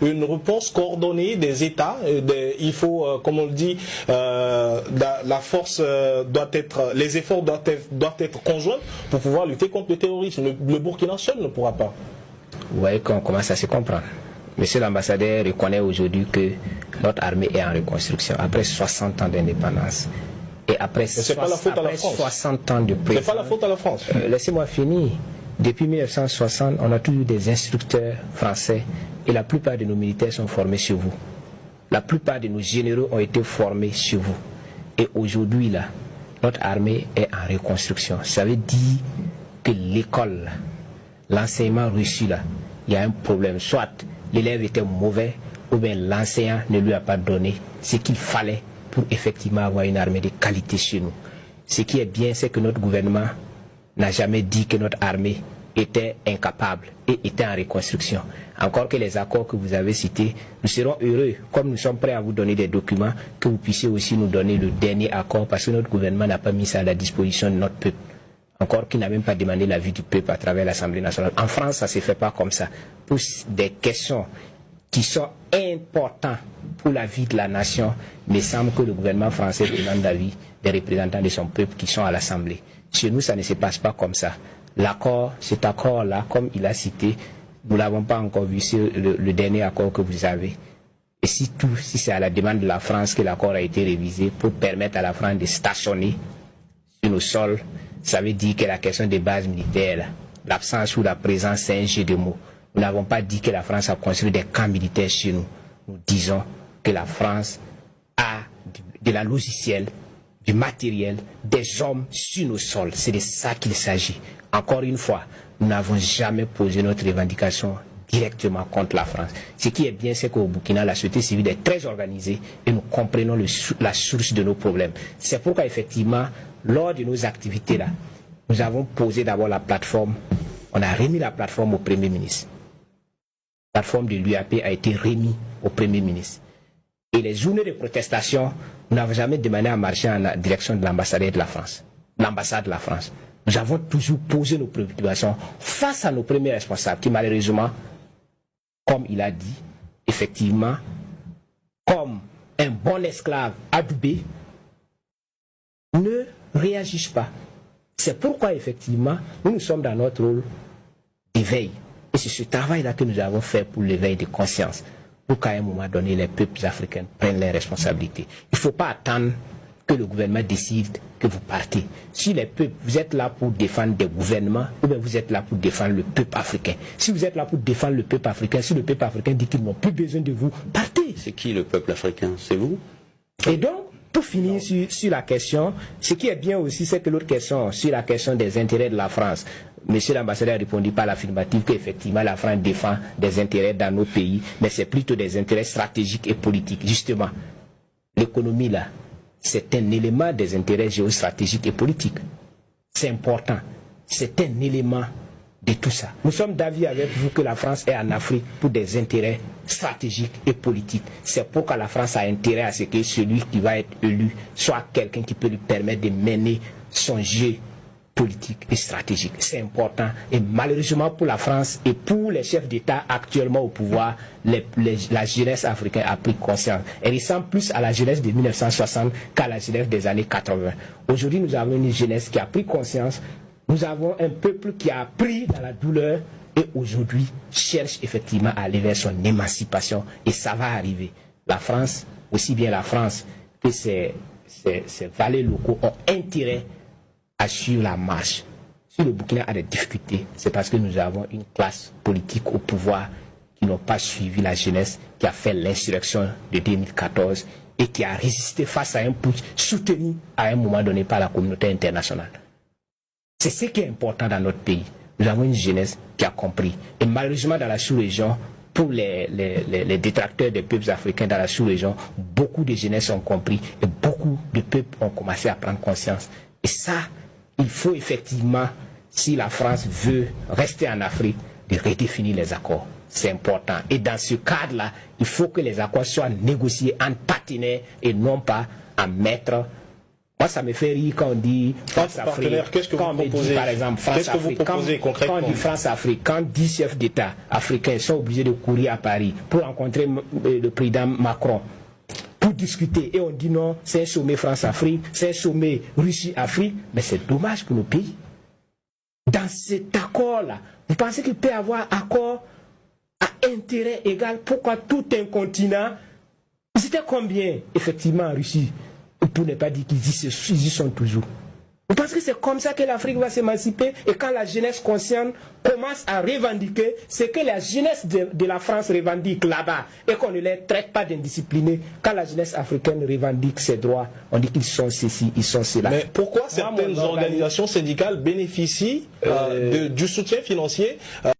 une réponse coordonnée des États. Il faut, comme on le dit, la force doit être, les efforts doivent être conjoints pour pouvoir lutter contre le terrorisme. Le Burkina seul ne pourra pas. Vous voyez qu'on commence à se comprendre. Monsieur l'ambassadeur reconnaît aujourd'hui que notre armée est en reconstruction après 60 ans d'indépendance. Et après 60 ans de présence. C'est pas la faute à la France. Laissez-moi finir. Depuis 1960, on a toujours des instructeurs français et la plupart de nos militaires sont formés chez vous. La plupart de nos généraux ont été formés chez vous. Et aujourd'hui, là, notre armée est en reconstruction. Ça veut dire que l'école, l'enseignement reçu là, il y a un problème. Soit l'élève était mauvais ou bien l'enseignant ne lui a pas donné ce qu'il fallait pour effectivement avoir une armée de qualité chez nous. Ce qui est bien, c'est que notre gouvernement n'a jamais dit que notre armée était incapable et était en reconstruction. Encore que les accords que vous avez cités, nous serons heureux, comme nous sommes prêts à vous donner des documents, que vous puissiez aussi nous donner le dernier accord, parce que notre gouvernement n'a pas mis ça à la disposition de notre peuple. Encore qu'il n'a même pas demandé l'avis du peuple à travers l'Assemblée nationale. En France, ça ne se fait pas comme ça. Pour des questions qui sont importantes pour la vie de la nation, il me semble que le gouvernement français demande l'avis des représentants de son peuple qui sont à l'Assemblée. Chez nous, ça ne se passe pas comme ça. L'accord, cet accord-là, comme il a cité, nous ne l'avons pas encore vu sur le dernier accord que vous avez. Et si c'est à la demande de la France que l'accord a été révisé pour permettre à la France de stationner sur nos sols, ça veut dire que la question des bases militaires, l'absence ou la présence, c'est un jeu de mots. Nous n'avons pas dit que la France a construit des camps militaires chez nous. Nous disons que la France a de la logicielle, du matériel, des hommes sur nos sols. C'est de ça qu'il s'agit. Encore une fois, nous n'avons jamais posé notre revendication directement contre la France. Ce qui est bien, c'est qu'au Burkina, la société civile est très organisée et nous comprenons la source de nos problèmes. C'est pourquoi, effectivement, lors de nos activités là, nous avons posé d'abord la plateforme. On a remis la plateforme au Premier ministre. La plateforme de l'UAP a été remise au Premier ministre. Et les journées de protestation, nous n'avons jamais demandé à marcher en la direction de l'ambassade de la France. L'ambassade de la France. Nous avons toujours posé nos préoccupations face à nos premiers responsables qui, malheureusement, comme il a dit, effectivement, comme un bon esclave adoubé, ne réagissent pas. C'est pourquoi, effectivement, nous sommes dans notre rôle d'éveil. Et c'est ce travail-là que nous avons fait pour l'éveil de conscience, pour qu'à un moment donné, les peuples africains prennent leurs responsabilités. Il ne faut pas attendre que le gouvernement décide que vous partez. Si les peuples, vous êtes là pour défendre des gouvernements, ou bien vous êtes là pour défendre le peuple africain. Si vous êtes là pour défendre le peuple africain, si le peuple africain dit qu'ils n'ont plus besoin de vous, partez. C'est qui le peuple africain? C'est vous? Et donc, pour finir sur la question, ce qui est bien aussi, c'est que l'autre question, sur la question des intérêts de la France, Monsieur l'ambassadeur a répondu par l'affirmative qu'effectivement la France défend des intérêts dans nos pays, mais c'est plutôt des intérêts stratégiques et politiques. Justement, l'économie là, c'est un élément des intérêts géostratégiques et politiques. C'est important. C'est un élément de tout ça. Nous sommes d'avis avec vous que la France est en Afrique pour des intérêts stratégiques et politiques. C'est pourquoi la France a intérêt à ce que celui qui va être élu soit quelqu'un qui peut lui permettre de mener son jeu politique et stratégique. C'est important. Et malheureusement pour la France et pour les chefs d'État actuellement au pouvoir, la jeunesse africaine a pris conscience. Elle ressemble plus à la jeunesse de 1960 qu'à la jeunesse des années 80. Aujourd'hui, nous avons une jeunesse qui a pris conscience. Nous avons un peuple qui a pris dans la douleur et aujourd'hui cherche effectivement à aller vers son émancipation. Et ça va arriver. La France, aussi bien la France que ses valets locaux ont intérêt à suivre la marche. Si le Burkina a des difficultés, c'est parce que nous avons une classe politique au pouvoir qui n'ont pas suivi la jeunesse, qui a fait l'insurrection de 2014 et qui a résisté face à un putsch soutenu à un moment donné par la communauté internationale. C'est ce qui est important dans notre pays. Nous avons une jeunesse qui a compris. Et malheureusement dans la sous-région, pour les détracteurs des peuples africains dans la sous-région, beaucoup de jeunesse ont compris et beaucoup de peuples ont commencé à prendre conscience. Et ça, il faut effectivement, si la France veut rester en Afrique, de redéfinir les accords. C'est important. Et dans ce cadre-là, il faut que les accords soient négociés en partenaires et non pas en maître. Moi, ça me fait rire quand on dit France-Afrique. Qu'est-ce que vous proposez? Par exemple, Qu'est-ce que vous proposez concrètement? Quand on dit France-Afrique, quand 10 chefs d'État africains sont obligés de courir à Paris pour rencontrer le président Macron, pour discuter, et on dit non, c'est un sommet France-Afrique, c'est un sommet Russie-Afrique, mais c'est dommage pour nos pays. Dans cet accord-là, vous pensez qu'il peut y avoir accord à intérêt égal? Pourquoi tout un continent? C'était combien, effectivement, en Russie? Pour ne pas dire qu'ils y sont toujours. Vous pensez que c'est comme ça que l'Afrique va s'émanciper? Et quand la jeunesse consciente commence à revendiquer ce que la jeunesse de la France revendique là-bas, et qu'on ne les traite pas d'indisciplinés, quand la jeunesse africaine revendique ses droits, on dit qu'ils sont ceci, ils sont cela. Mais pourquoi certaines organisations syndicales bénéficient du soutien financier